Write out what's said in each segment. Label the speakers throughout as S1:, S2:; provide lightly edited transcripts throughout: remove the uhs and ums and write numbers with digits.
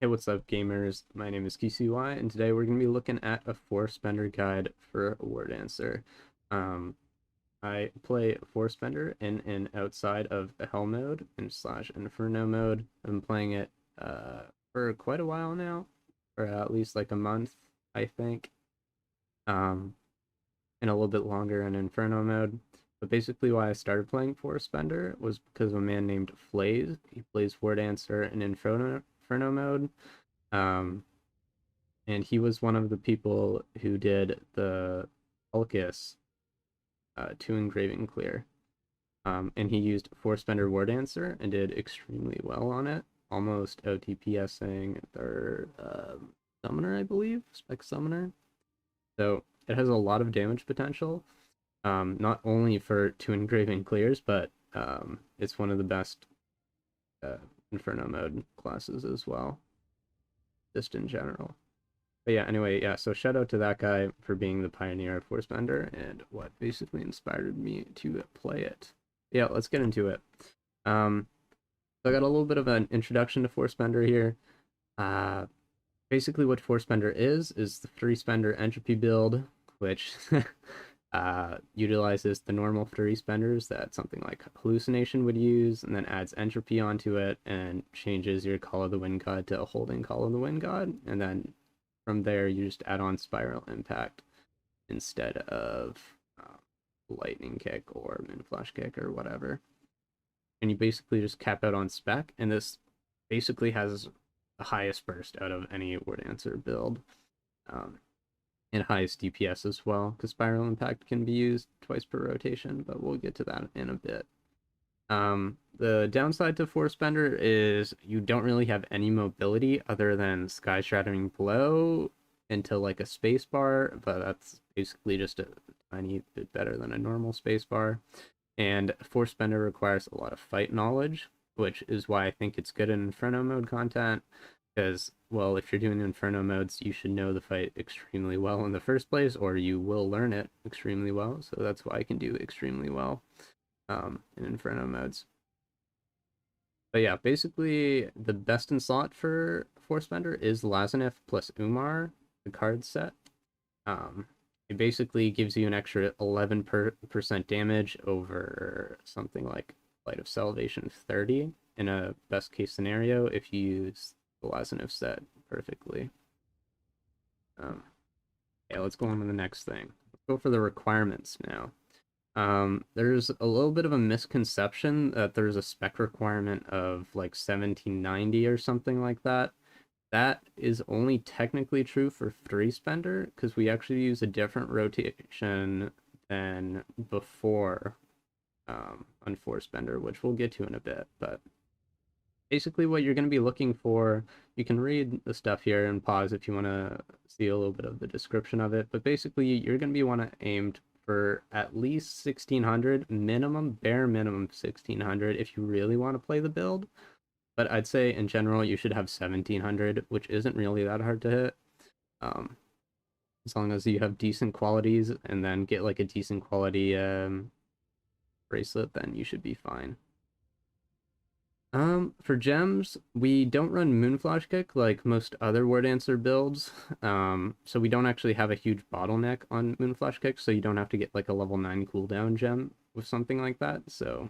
S1: Hey, what's up, gamers? My name is QCY, and today we're going to be looking at a Spender guide for Wardancer. Um, I play Spender in and outside of the Hell mode and slash Inferno mode. I've been playing it for quite a while now, for at least like a month, I think, and a little bit longer in Inferno mode. But basically, why I started playing Spender was because of a man named Flaze. He plays Wardancer in Inferno mode. Um, and he was one of the people who did the hellkas to engraving clear. And he used Spender Wardancer and did extremely well on it, almost OTPSing their summoner, I believe, spec summoner. So it has a lot of damage potential, not only for two engraving clears, but it's one of the best uh, Inferno mode classes as well, just in general. But yeah, anyway, yeah, so shout out to that guy for being the pioneer of Spender and what basically inspired me to play it. Yeah, let's get into it. Um, so I got a little bit of an introduction to Spender here. Uh, Basically what Spender is the free Spender Entropy build, which utilizes the normal free spenders that something like Hallucination would use, and then adds entropy onto it and changes your Call of the Wind God to a holding Call of the Wind God, and then from there you just add on Spiral Impact instead of Lightning Kick or Moonflash Kick or whatever. And you basically just cap out on spec, and this basically has the highest burst out of any Wardancer build. Um, and highest DPS as well, because Spiral Impact can be used twice per rotation, but we'll get to that in a bit. The downside to Spender is you don't really have any mobility other than Sky Shattering Blow into like a spacebar, but that's basically just a tiny bit better than a normal spacebar. And Spender requires a lot of fight knowledge, which is why I think it's good in Inferno mode content. Because, well, if you're doing Inferno modes, you should know the fight extremely well in the first place, or you will learn it extremely well. So that's why I can do extremely well in Inferno modes. But yeah, basically the best in slot for Spender is Lazanev plus Umar, the card set. Um, it basically gives you an extra 11% damage over something like Light of Salvation 30 in a best case scenario if you use the Lazanev set perfectly. Yeah, let's go on to the next thing. Let's go for the requirements now. There's a little bit of a misconception that there's a spec requirement of like 1790 or something like that. That is only technically true for free spender because we actually use a different rotation than before on four spender, which we'll get to in a bit. But basically, what you're going to be looking for, you can read the stuff here and pause if you want to see a little bit of the description of it. But basically, you're going to be want to aim for at least 1600 minimum, bare minimum 1600 if you really want to play the build. But I'd say in general you should have 1700, which isn't really that hard to hit. Um, as long as you have decent qualities and then get like a decent quality bracelet, then you should be fine. For gems, we don't run Moonflash Kick like most other Wardancer builds. So we don't actually have a huge bottleneck on Moonflash Kick, so you don't have to get like a level 9 cooldown gem with something like that. So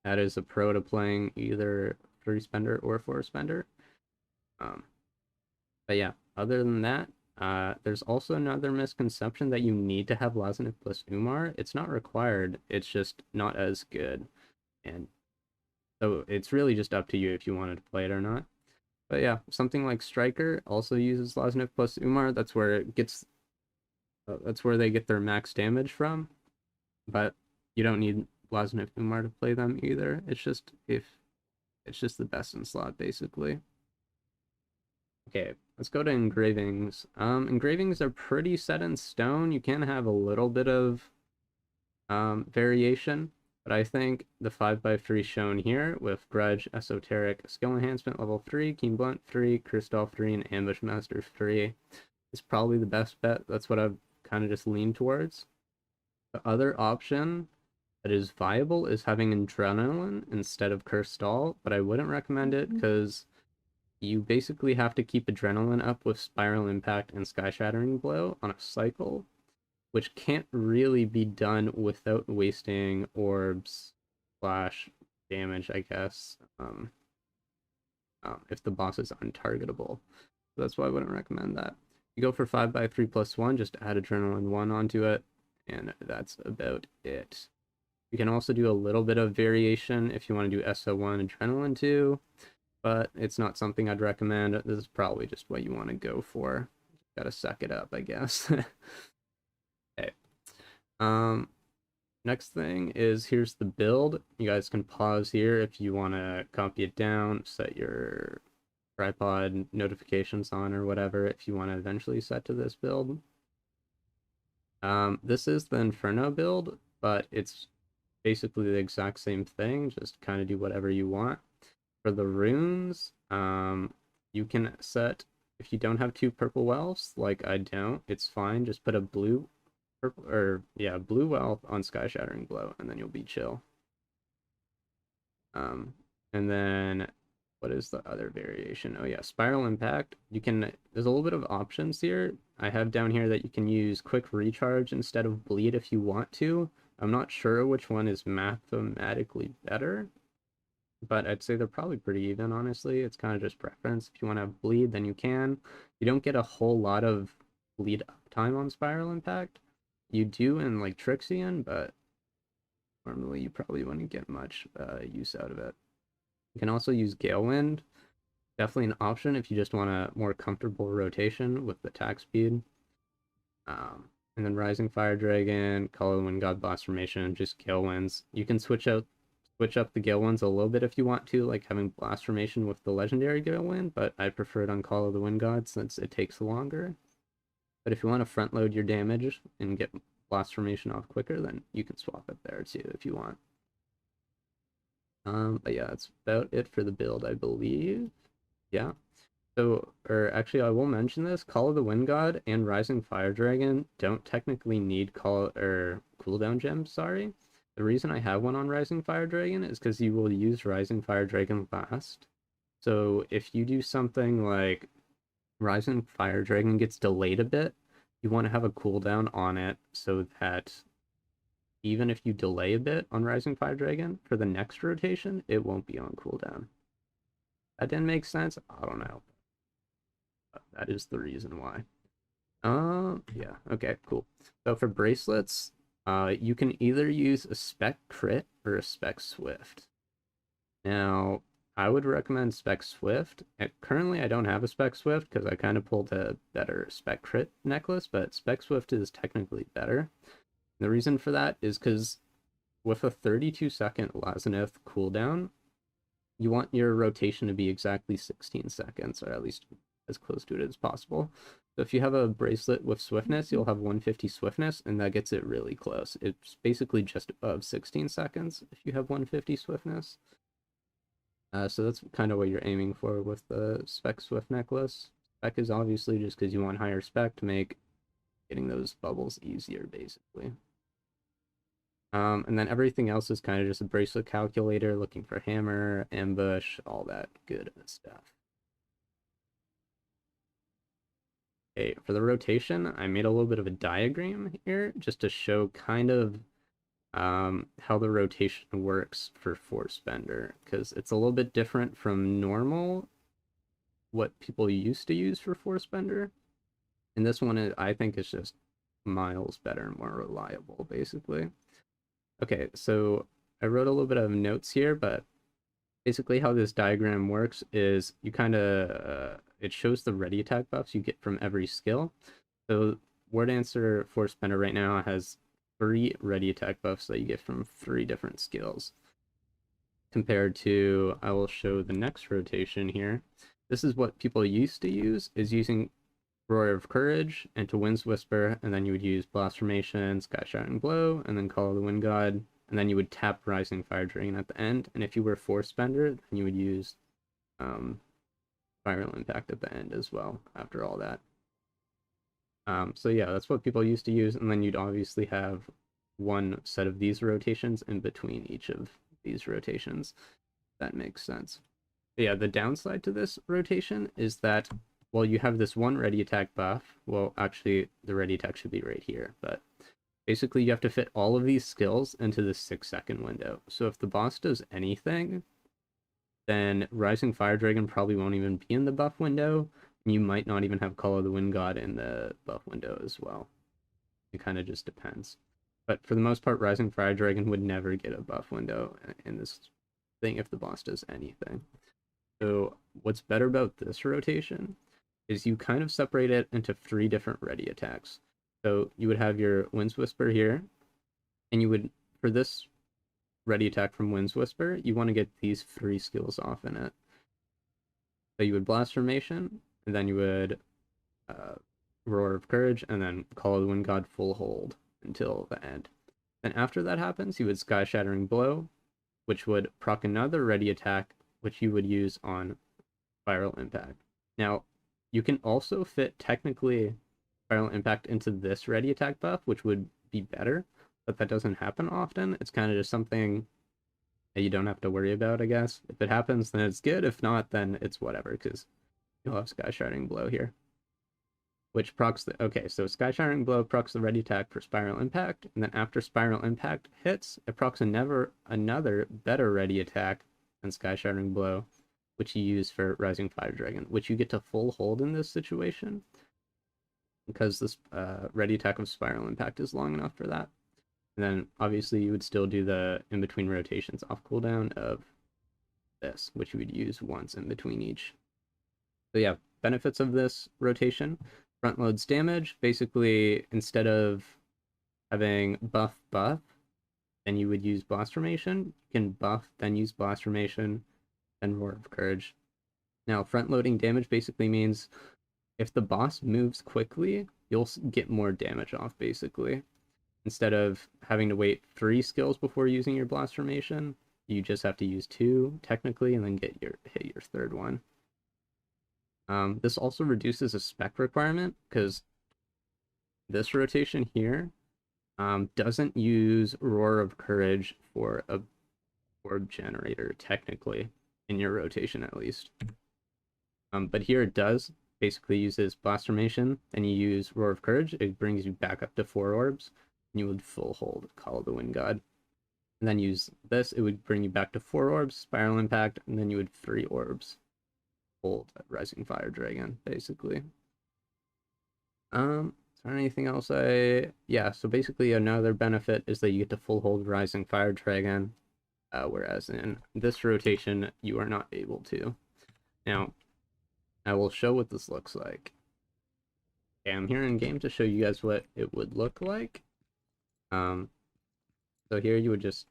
S1: that is a pro to playing either 3 spender or 4 spender. Um, but yeah, other than that, there's also another misconception that you need to have Lazanev plus Umar. It's not required, it's just not as good. And so it's really just up to you if you wanted to play it or not. But yeah, something like Striker also uses Lazanev plus Umar. That's where it gets. That's where they get their max damage from. But you don't need Lazanev Umar to play them either. It's just the best in slot basically. Okay, let's go to engravings. Engravings are pretty set in stone. You can have a little bit of variation, but I think the 5x3 shown here with Grudge, Esoteric, Skill Enhancement level 3, Keen Blunt 3, Kristoff 3, and Ambush Master 3 is probably the best bet. That's what I've kind of just leaned towards. The other option that is viable is having Adrenaline instead of Cursed Doll, but I wouldn't recommend it because you basically have to keep Adrenaline up with Spiral Impact and Sky Shattering Blow on a cycle, which can't really be done without wasting orbs slash damage, I guess, if the boss is untargetable. So that's why I wouldn't recommend that. You go for 5x3+1, just add Adrenaline 1 onto it, and that's about it. You can also do a little bit of variation if you want to do SO1 Adrenaline 2, but it's not something I'd recommend. This is probably just what you want to go for. Gotta suck it up, I guess. Okay. Next thing is here's the build. You guys can pause here if you want to copy it down, set your tripod notifications on or whatever if you want to eventually set to this build. This is the Inferno build, but it's basically the exact same thing, just kind of do whatever you want. For the runes, you can set, if you don't have 2 purple wells, like I don't, it's fine, just put a blue wealth on Sky Shattering Blow, and then you'll be chill. And then what is the other variation? Oh yeah, Spiral Impact. There's a little bit of options here. I have down here that you can use Quick Recharge instead of Bleed if you want to. I'm not sure which one is mathematically better, but I'd say they're probably pretty even, honestly. It's kind of just preference. If you want to have Bleed, then you can. You don't get a whole lot of bleed uptime on Spiral Impact. You do in like Trixion, but normally you probably wouldn't get much use out of it. You can also use Gale Wind. Definitely an option if you just want a more comfortable rotation with the attack speed. And then Rising Fire Dragon, Call of the Wind God Blast Formation, just Gale Winds. You can switch up the Gale Winds a little bit if you want to, like having Blast Formation with the legendary Gale Wind, but I prefer it on Call of the Wind God since it takes longer. But if you want to front load your damage and get Blast Formation off quicker, then you can swap it there too if you want. But yeah, that's about it for the build, I believe. Yeah. So, or actually, I will mention this: Call of the Wind God and Rising Fire Dragon don't technically need cooldown gems. Sorry. The reason I have one on Rising Fire Dragon is because you will use Rising Fire Dragon last. So if you do something like Rising Fire Dragon gets delayed a bit, you want to have a cooldown on it so that even if you delay a bit on Rising Fire Dragon, for the next rotation, it won't be on cooldown. That didn't make sense? I don't know. But that is the reason why. Yeah, okay, cool. So for bracelets, you can either use a spec crit or a spec swift. Now, I would recommend spec swift. Currently, I don't have a spec swift because I kind of pulled a better spec crit necklace, but spec swift is technically better. The reason for that is because with a 32-second Lazineth cooldown, you want your rotation to be exactly 16 seconds, or at least as close to it as possible. So if you have a bracelet with swiftness, you'll have 150 swiftness, and that gets it really close. It's basically just above 16 seconds if you have 150 swiftness. So that's kind of what you're aiming for with the spec swift necklace. Spec is obviously just because you want higher spec to make getting those bubbles easier, basically. And then everything else is kind of just a bracelet calculator, looking for hammer, ambush, all that good stuff. Okay, for the rotation, I made a little bit of a diagram here just to show kind of how the rotation works for Force Spender, because it's a little bit different from normal, what people used to use for Force Spender. And this one, I think, is just miles better and more reliable, basically. Okay, so I wrote a little bit of notes here, but basically how this diagram works is you kind of, it shows the ready attack buffs you get from every skill. So Wardancer Force Spender right now has 3 ready attack buffs that you get from 3 different skills. Compared to, I will show the next rotation here. This is what people used to use, is using Roar of Courage into Wind's Whisper, and then you would use Blast Formation, Sky Shattering Blow, and then Call of the Wind God, and then you would tap Rising Fire Dragon at the end, and if you were Force Spender, then you would use Spiral Impact at the end as well, after all that. So yeah, that's what people used to use, and then you'd obviously have one set of these rotations in between each of these rotations. That makes sense. Yeah, the downside to this rotation is that, well, you have this one ready attack buff. Well, actually, the ready attack should be right here, but basically you have to fit all of these skills into this 6-second window. So if the boss does anything, then Rising Fire Dragon probably won't even be in the buff window. And you might not even have Call of the Wind God in the buff window as well. It kind of just depends. But for the most part, Rising Fire Dragon would never get a buff window in this thing if the boss does anything. So what's better about this rotation is you kind of separate it into 3 different ready attacks. So you would have your Wind's Whisper here, and you would, for this ready attack from Wind's Whisper, you want to get these 3 skills off in it. So you would Blast Formation, and then you would Roar of Courage, and then Call of the Wind God full hold until the end. Then after that happens, you would Sky Shattering Blow, which would proc another ready attack, which you would use on Spiral Impact. Now, you can also fit technically Spiral Impact into this ready attack buff, which would be better, but that doesn't happen often. It's kind of just something that you don't have to worry about, I guess. If it happens, then it's good. If not, then it's whatever, because you'll have Sky Shattering Blow here. Which procs the... Okay, so Sky Shattering Blow procs the ready attack for Spiral Impact, and then after Spiral Impact hits, it procs another better ready attack than Sky Shattering Blow, which you use for Rising Fire Dragon, which you get to full hold in this situation, because this ready attack of Spiral Impact is long enough for that. And then obviously you would still do the in-between rotations off cooldown of this, which you would use once in between each. So yeah, benefits of this rotation. Front loads damage. Basically, instead of having buff, then you would use Blast Formation. You can buff, then use Blast Formation, then Roar of Courage. Now, front loading damage basically means if the boss moves quickly, you'll get more damage off, basically. Instead of having to wait 3 skills before using your Blast Formation, you just have to use 2, technically, and then hit your 3rd one. This also reduces a spec requirement, because this rotation here doesn't use Roar of Courage for a orb generator, technically, in your rotation at least. But here it does. Basically uses Blast Formation, and you use Roar of Courage, it brings you back up to 4 orbs, and you would full hold Call of the Wind God. And then use this, it would bring you back to 4 orbs, Spiral Impact, and then you would 3 orbs. Hold Rising Fire Dragon, basically. Is there anything else yeah, so basically another benefit is that you get to full hold Rising Fire Dragon, whereas in this rotation, you are not able to. Now, I will show what this looks like. Okay, I'm here in game to show you guys what it would look like. So here you would just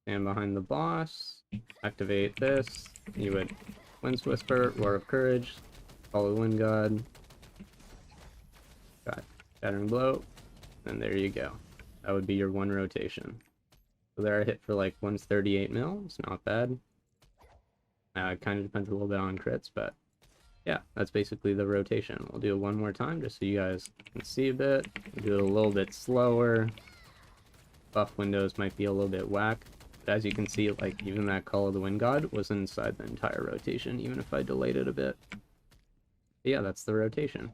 S1: stand behind the boss, activate this, you would Wind's Whisper, Roar of Courage, Call of the Wind God, got Shattering Blow, and there you go. That would be your 1 rotation. So there I hit for like 138 mil, it's not bad. It kind of depends a little bit on crits, but yeah, that's basically the rotation. We'll do it one more time just so you guys can see a bit. We'll do it a little bit slower. Buff windows might be a little bit whack. But as you can see, like, even that Call of the Wind God was inside the entire rotation, even if I delayed it a bit. But yeah, that's the rotation.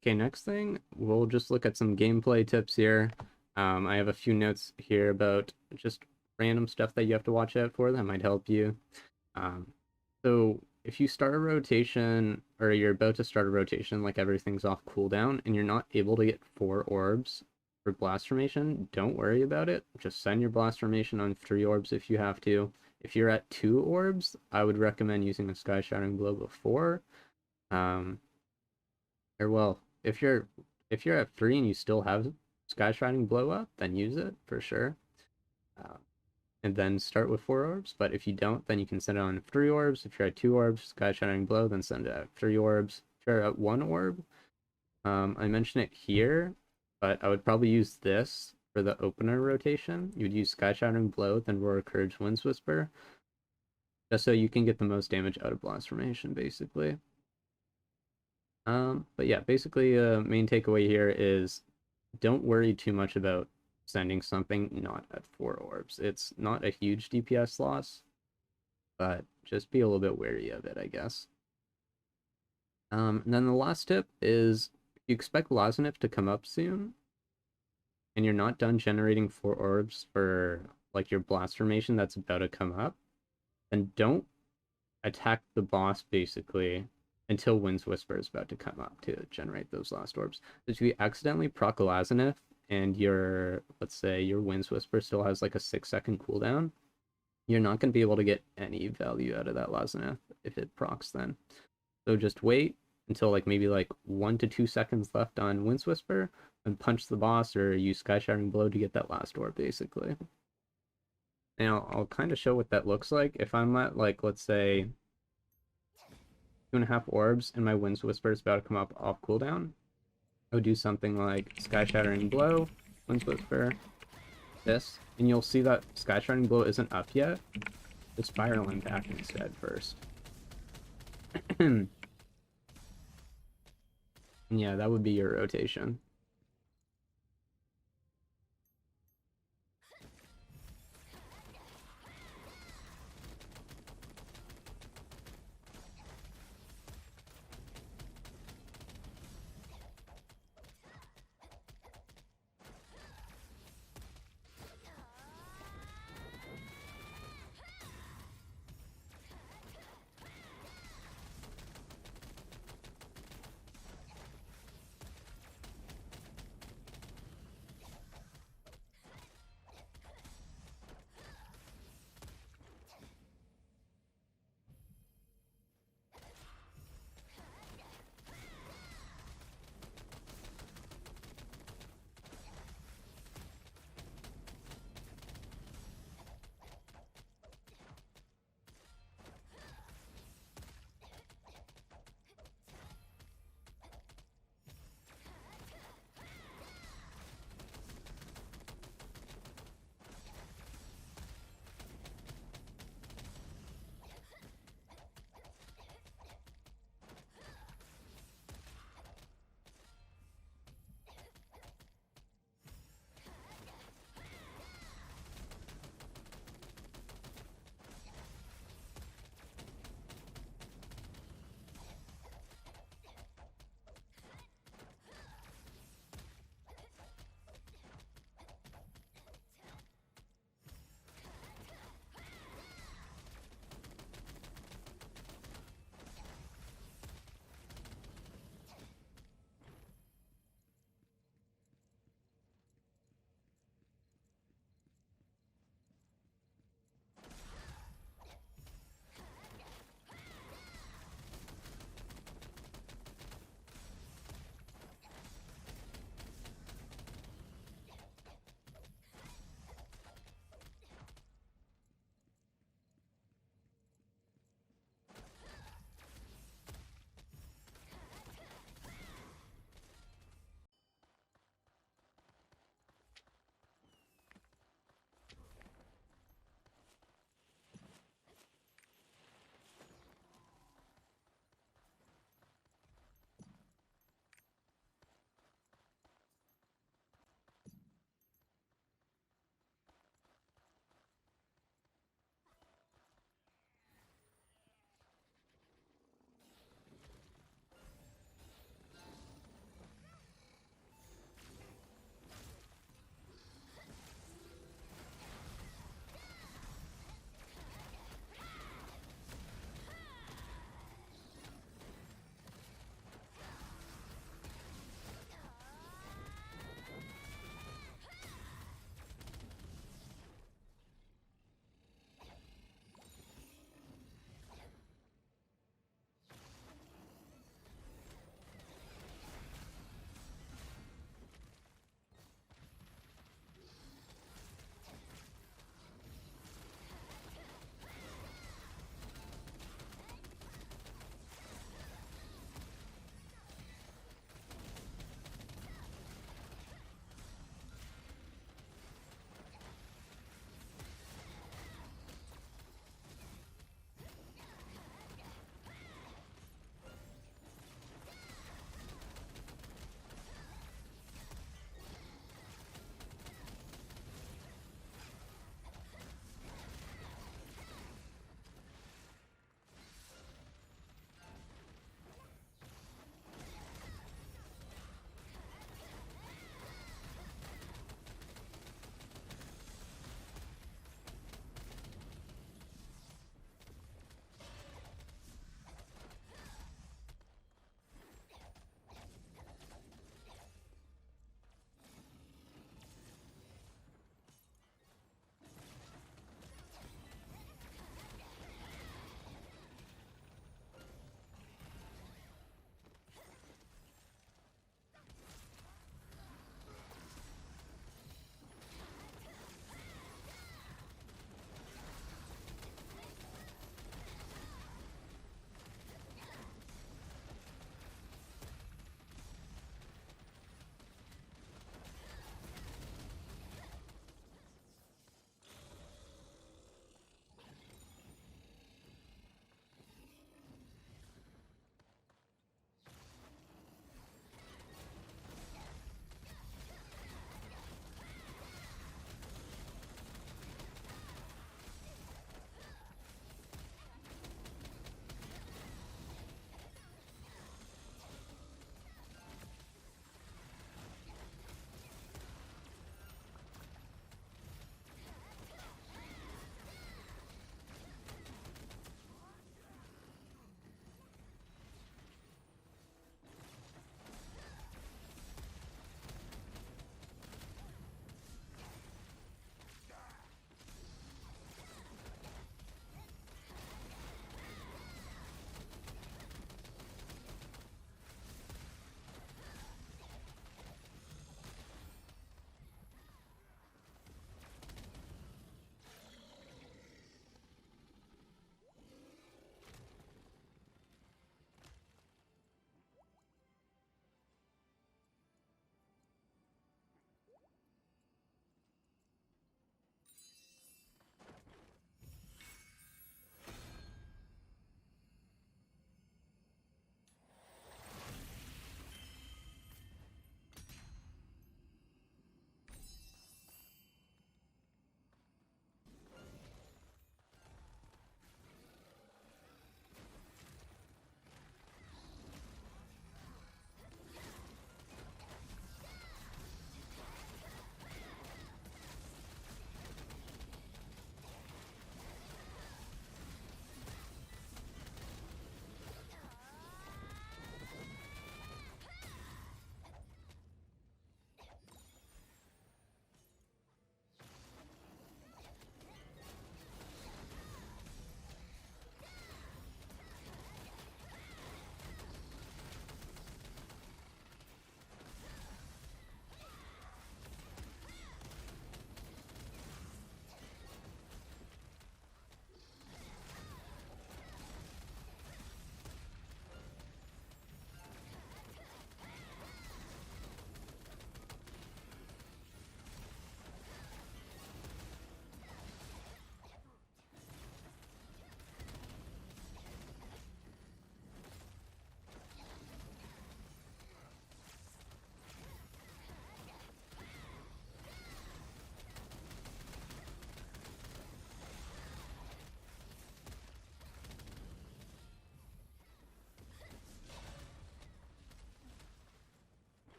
S1: Okay, next thing, we'll just look at some gameplay tips here. I have a few notes here about just random stuff that you have to watch out for that might help you. So if you start a rotation, or you're about to start a rotation, like everything's off cooldown, and you're not able to get 4 orbs for Blast Formation, don't worry about it. Just send your Blast Formation on 3 orbs if you have to. If you're at 2 orbs, I would recommend using a Sky Shattering Blow before. Or well, if you're at 3 and you still have Sky Shattering Blow up, then use it for sure. And then start with 4 orbs. But if you don't, then you can send it on 3 orbs. If you're at 2 orbs, Sky Shattering Blow, then send it at 3 orbs. If you're at 1 orb, I mentioned it here, but I would probably use this for the opener rotation. You would use Sky Shattering Blow, then Roar of Courage, Wind's Whisper, just so you can get the most damage out of Blast Formation, basically. But yeah, basically, main takeaway here is don't worry too much about sending something not at 4 orbs. It's not a huge DPS loss, but just be a little bit wary of it, I guess. And then the last tip is, if you expect Lazinif to come up soon, and you're not done generating 4 orbs for like your blast formation that's about to come up, then don't attack the boss basically until Wind's Whisper is about to come up to generate those last orbs. If you accidentally proc a Lazinif and your, let's say your Wind's Whisper still has like a 6-second cooldown, you're not going to be able to get any value out of that Lazinif if it procs then. So just wait until like maybe like 1 to 2 seconds left on Wind's Whisper and punch the boss or use Sky Shattering Blow to get that last orb basically. Now I'll kind of show what that looks like. If I'm at like, let's say 2.5 orbs and my Wind's Whisper is about to come up off cooldown, I would do something like Sky Shattering Blow, Wind's Whisper, this, and you'll see that Sky Shattering Blow isn't up yet. It's spiraling back instead first. Yeah, that would be your rotation.